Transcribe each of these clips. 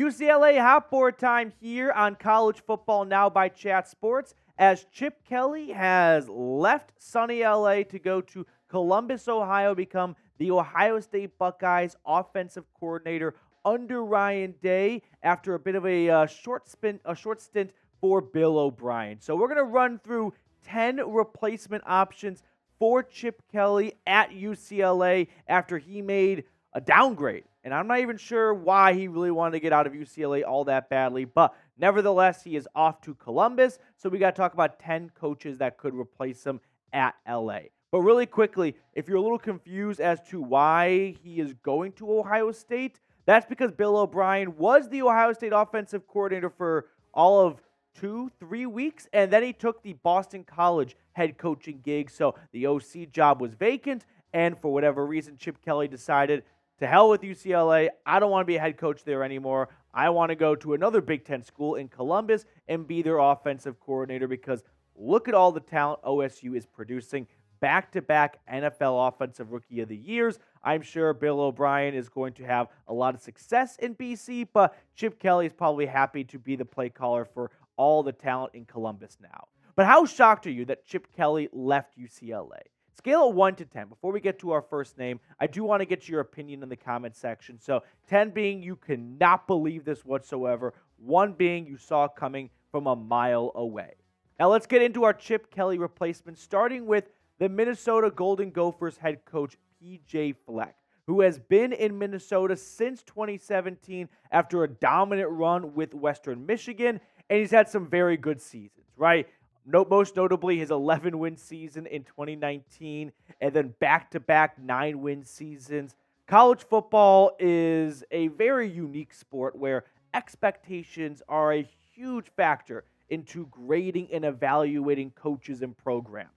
UCLA hot board time here on College Football Now by Chat Sports, as Chip Kelly has left sunny LA to go to Columbus, Ohio, become the Ohio State Buckeyes offensive coordinator under Ryan Day after a bit of a short stint for Bill O'Brien. So we're going to run through 10 replacement options for Chip Kelly at UCLA after he made a downgrade. And I'm not even sure why he really wanted to get out of UCLA all that badly, but nevertheless, he is off to Columbus. So we got to talk about 10 coaches that could replace him at LA. But really quickly, if you're a little confused as to why he is going to Ohio State, that's because Bill O'Brien was the Ohio State offensive coordinator for all of 2-3 weeks, and then he took the Boston College head coaching gig. So the OC job was vacant, and for whatever reason, Chip Kelly decided, to hell with UCLA. I don't want to be a head coach there anymore. I want to go to another Big Ten school in Columbus and be their offensive coordinator, because look at all the talent OSU is producing. Back-to-back NFL Offensive Rookie of the Years. I'm sure Bill O'Brien is going to have a lot of success in BC, but Chip Kelly is probably happy to be the play caller for all the talent in Columbus now. But how shocked are you that Chip Kelly left UCLA? Scale of 1 to 10. Before we get to our first name, I do want to get your opinion in the comment section. So 10 being you cannot believe this whatsoever. 1 being you saw coming from a mile away. Now let's get into our Chip Kelly replacement, starting with the Minnesota Golden Gophers head coach PJ Fleck, who has been in Minnesota since 2017 after a dominant run with Western Michigan, and he's had some very good seasons, right? Most notably his 11-win season in 2019, and then back-to-back 9-win seasons. College football is a very unique sport where expectations are a huge factor into grading and evaluating coaches and programs.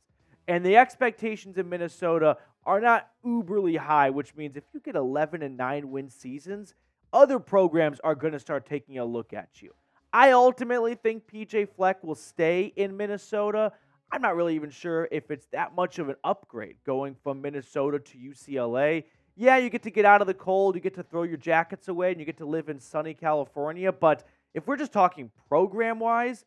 And the expectations in Minnesota are not uberly high, which means if you get 11 and 9-win seasons, other programs are going to start taking a look at you. I ultimately think PJ Fleck will stay in Minnesota. I'm not really even sure if it's that much of an upgrade going from Minnesota to UCLA. Yeah, you get to get out of the cold, you get to throw your jackets away, and you get to live in sunny California. But if we're just talking program-wise,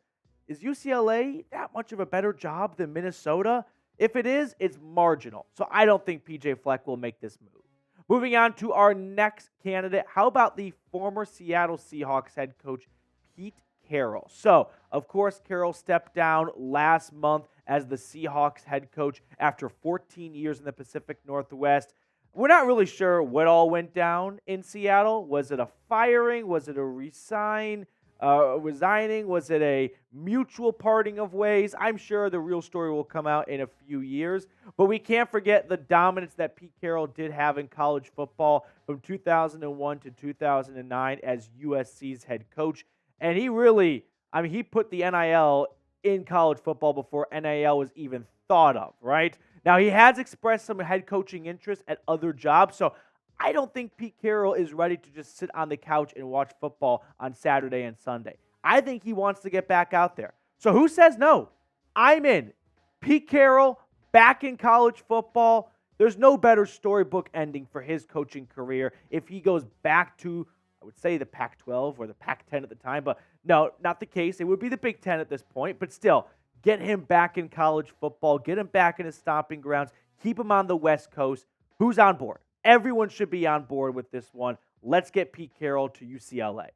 is UCLA that much of a better job than Minnesota? If it is, it's marginal. So I don't think PJ Fleck will make this move. Moving on to our next candidate, how about the former Seattle Seahawks head coach, Pete Carroll? So, of course, Carroll stepped down last month as the Seahawks head coach after 14 years in the Pacific Northwest. We're not really sure what all went down in Seattle. Was it a firing? Was it a resigning? Was it a mutual parting of ways? I'm sure the real story will come out in a few years. But we can't forget the dominance that Pete Carroll did have in college football from 2001 to 2009 as USC's head coach. And he really, he put the NIL in college football before NIL was even thought of, right? Now, he has expressed some head coaching interest at other jobs, so I don't think Pete Carroll is ready to just sit on the couch and watch football on Saturday and Sunday. I think he wants to get back out there. So who says no? I'm in. Pete Carroll back in college football. There's no better storybook ending for his coaching career if he goes back to, I would say, the Pac-12 or the Pac-10 at the time, but no, not the case. It would be the Big Ten at this point, but still, get him back in college football, get him back in his stomping grounds, keep him on the West Coast. Who's on board? Everyone should be on board with this one. Let's get Pete Carroll to UCLA.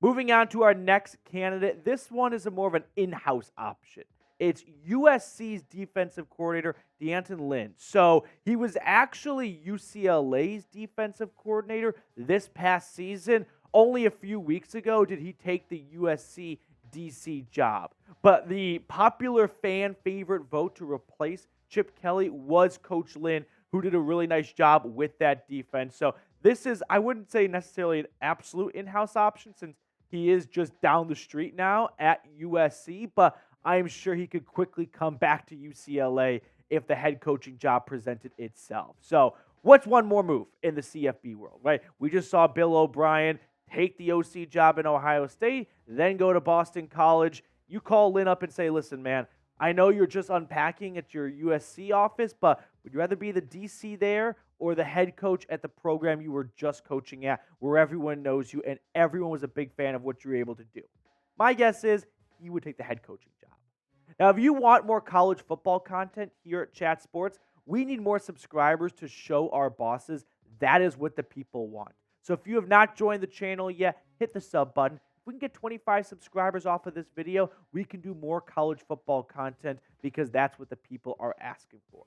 Moving on to our next candidate. This one is more of an in-house option. It's USC's defensive coordinator, D'Anton Lynn. So he was actually UCLA's defensive coordinator this past season. Only a few weeks ago did he take the USC DC job. But the popular fan favorite vote to replace Chip Kelly was Coach Lynn, who did a really nice job with that defense. So this is, I wouldn't say necessarily an absolute in-house option since he is just down the street now at USC, but I'm sure he could quickly come back to UCLA if the head coaching job presented itself. So what's one more move in the CFB world, right? We just saw Bill O'Brien take the OC job in Ohio State, then go to Boston College. You call Lynn up and say, listen, man, I know you're just unpacking at your USC office, but would you rather be the DC there or the head coach at the program you were just coaching at, where everyone knows you and everyone was a big fan of what you were able to do? My guess is he would take the head coaching job. Now, if you want more college football content here at Chat Sports, we need more subscribers to show our bosses that is what the people want. So if you have not joined the channel yet, hit the sub button. If we can get 25 subscribers off of this video, we can do more college football content because that's what the people are asking for.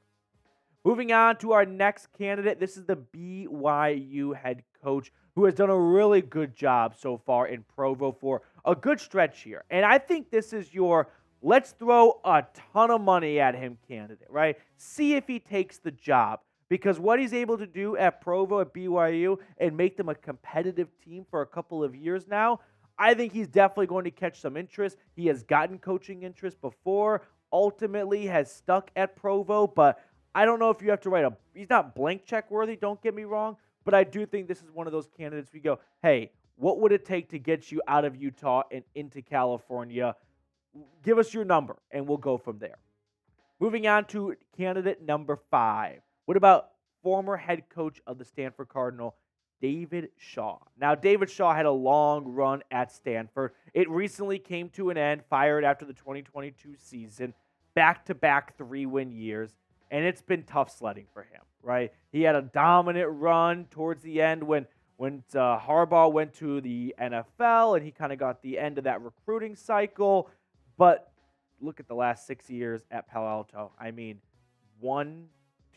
Moving on to our next candidate, this is the BYU head coach who has done a really good job so far in Provo for a good stretch here. And I think this is your let's throw a ton of money at him candidate, right? See if he takes the job. Because what he's able to do at Provo, at BYU, and make them a competitive team for a couple of years now, I think he's definitely going to catch some interest. He has gotten coaching interest before, ultimately has stuck at Provo, but I don't know if you have to write he's not blank check worthy, don't get me wrong, but I do think this is one of those candidates we go, hey, what would it take to get you out of Utah and into California? Give us your number, and we'll go from there. Moving on to candidate number 5. What about former head coach of the Stanford Cardinal, David Shaw? Now, David Shaw had a long run at Stanford. It recently came to an end, fired after the 2022 season, back-to-back 3-win years, and it's been tough sledding for him, right? He had a dominant run towards the end when Harbaugh went to the NFL, and he kind of got the end of that recruiting cycle. But look at the last 6 years at Palo Alto. I mean,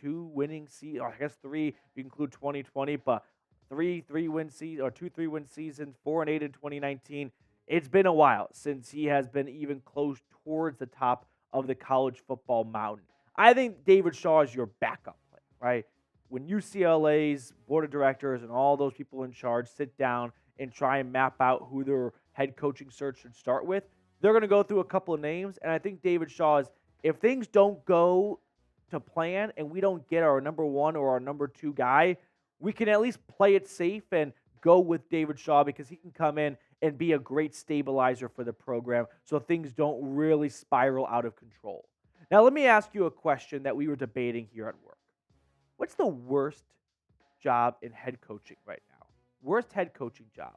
2 winning seasons, or I guess 3 if you include 2020, but 2 3-win seasons, 4-8 in 2019. It's been a while since he has been even close towards the top of the college football mountain. I think David Shaw is your backup play, right? When UCLA's board of directors and all those people in charge sit down and try and map out who their head coaching search should start with, they're going to go through a couple of names, and I think David Shaw is, if things don't go to plan and we don't get our number 1 or our number 2 guy, we can at least play it safe and go with David Shaw because he can come in and be a great stabilizer for the program so things don't really spiral out of control. Now, let me ask you a question that we were debating here at work. What's the worst job in head coaching right now? Worst head coaching job?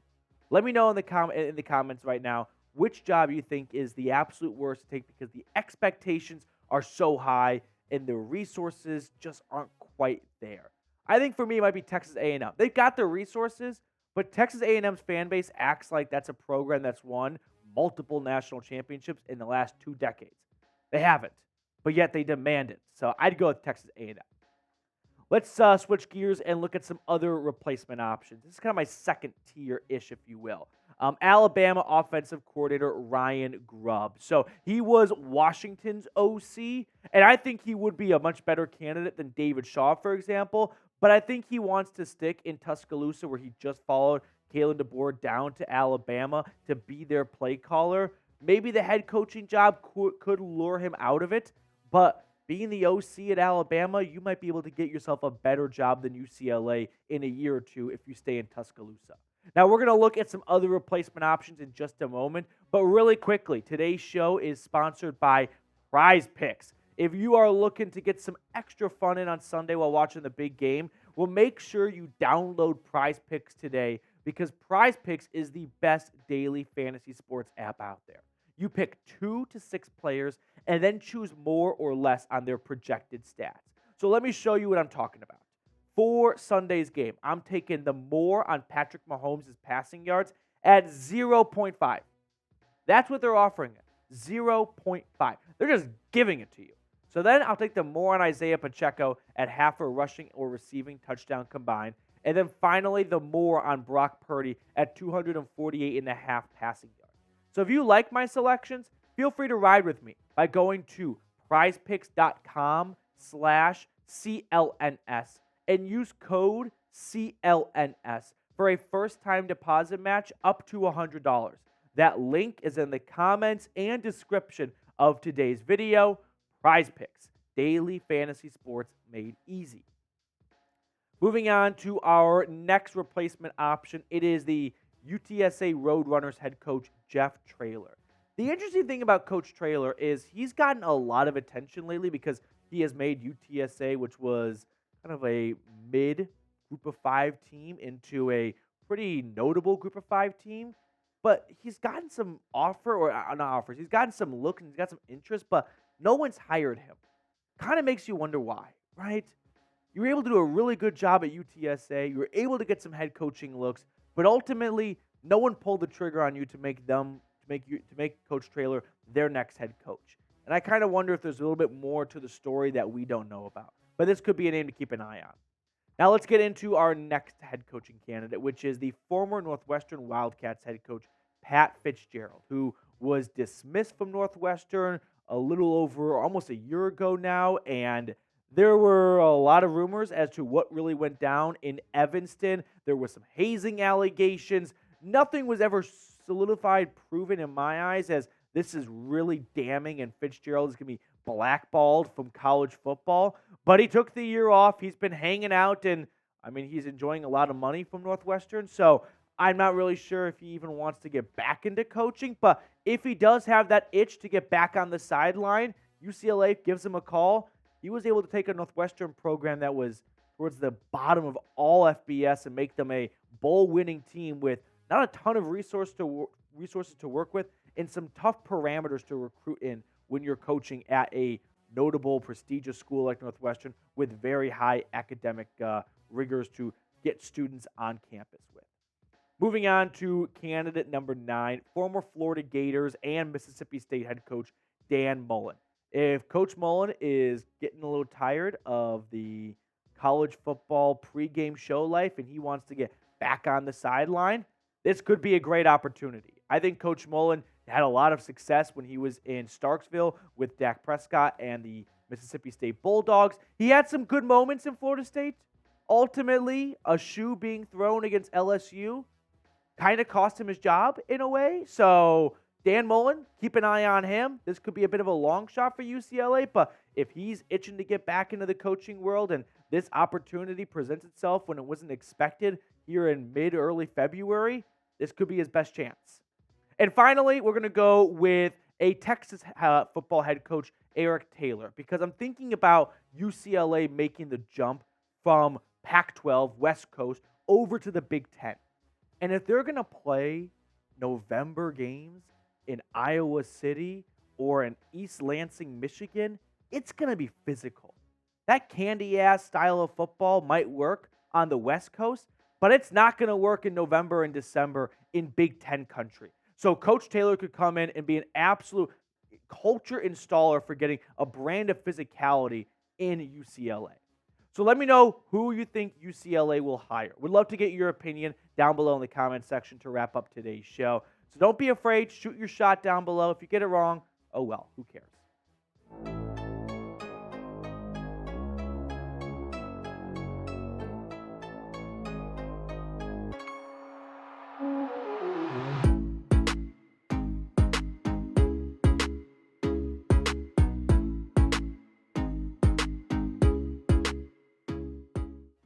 Let me know in the comments right now which job you think is the absolute worst to take because the expectations are so high and the resources just aren't quite there. I think for me, it might be Texas A&M. They've got the resources, but Texas A&M's fan base acts like that's a program that's won multiple national championships in the last 2 decades. They haven't, but yet they demand it. So I'd go with Texas A&M. Let's switch gears and look at some other replacement options. This is kind of my second tier-ish, if you will. Alabama offensive coordinator Ryan Grubb. So he was Washington's OC, and I think he would be a much better candidate than David Shaw, for example. But I think he wants to stick in Tuscaloosa, where he just followed Kalen DeBoer down to Alabama to be their play caller. Maybe the head coaching job could lure him out of it, but being the OC at Alabama, you might be able to get yourself a better job than UCLA in a year or two if you stay in Tuscaloosa. Now, we're going to look at some other replacement options in just a moment, but really quickly, today's show is sponsored by Prize Picks. If you are looking to get some extra fun in on Sunday while watching the big game, well, make sure you download Prize Picks today because Prize Picks is the best daily fantasy sports app out there. You pick 2 to 6 players and then choose more or less on their projected stats. So let me show you what I'm talking about. For Sunday's game, I'm taking the more on Patrick Mahomes' passing yards at 0.5. That's what they're offering it, 0.5. They're just giving it to you. So then I'll take the more on Isaiah Pacheco at half a rushing or receiving touchdown combined. And then finally, the more on Brock Purdy at 248.5 passing yards. So if you like my selections, feel free to ride with me by going to prizepicks.com/CLNS and use code CLNS for a first-time deposit match up to $100. That link is in the comments and description of today's video. Prize Picks, daily fantasy sports made easy. Moving on to our next replacement option, it is the UTSA Roadrunners head coach, Jeff Traylor. The interesting thing about Coach Traylor is he's gotten a lot of attention lately because he has made UTSA, which was kind of a mid group of five team, into a pretty notable group of five team. But he's gotten some not offers. He's gotten some look and he's got some interest, but no one's hired him. Kind of makes you wonder why, right? You were able to do a really good job at UTSA. You were able to get some head coaching looks, but ultimately, no one pulled the trigger on you to make Coach Traylor their next head coach. And I kind of wonder if there's a little bit more to the story that we don't know about. But this could be a name to keep an eye on. Now let's get into our next head coaching candidate, which is the former Northwestern Wildcats head coach, Pat Fitzgerald, who was dismissed from Northwestern a little over almost a year ago now, and there were a lot of rumors as to what really went down in Evanston. There were some hazing allegations. Nothing was ever solidified, proven in my eyes, as this is really damning, and Fitzgerald is going to be blackballed from college football. But he took the year off. He's been hanging out, and, he's enjoying a lot of money from Northwestern. So I'm not really sure if he even wants to get back into coaching. But if he does have that itch to get back on the sideline, UCLA gives him a call. He was able to take a Northwestern program that was towards the bottom of all FBS and make them a bowl-winning team with not a ton of resources to work with and some tough parameters to recruit in when you're coaching at a notable, prestigious school like Northwestern with very high academic rigors to get students on campus with. Moving on to candidate number 9, former Florida Gators and Mississippi State head coach Dan Mullen. If Coach Mullen is getting a little tired of the college football pregame show life and he wants to get back on the sideline, this could be a great opportunity. I think Coach Mullen had a lot of success when he was in Starksville with Dak Prescott and the Mississippi State Bulldogs. He had some good moments in Florida State. Ultimately, a shoe being thrown against LSU kind of cost him his job in a way. So Dan Mullen, keep an eye on him. This could be a bit of a long shot for UCLA, but if he's itching to get back into the coaching world and this opportunity presents itself when it wasn't expected here in mid-early February, this could be his best chance. And finally, we're going to go with a Texas football head coach, Eric Taylor, because I'm thinking about UCLA making the jump from Pac-12, West Coast, over to the Big Ten. And if they're going to play November games in Iowa City or in East Lansing, Michigan, it's going to be physical. That candy-ass style of football might work on the West Coast, but it's not going to work in November and December in Big Ten country. So Coach Taylor could come in and be an absolute culture installer for getting a brand of physicality in UCLA. So let me know who you think UCLA will hire. We'd love to get your opinion down below in the comment section to wrap up today's show. So don't be afraid. Shoot your shot down below. If you get it wrong, oh well, who cares?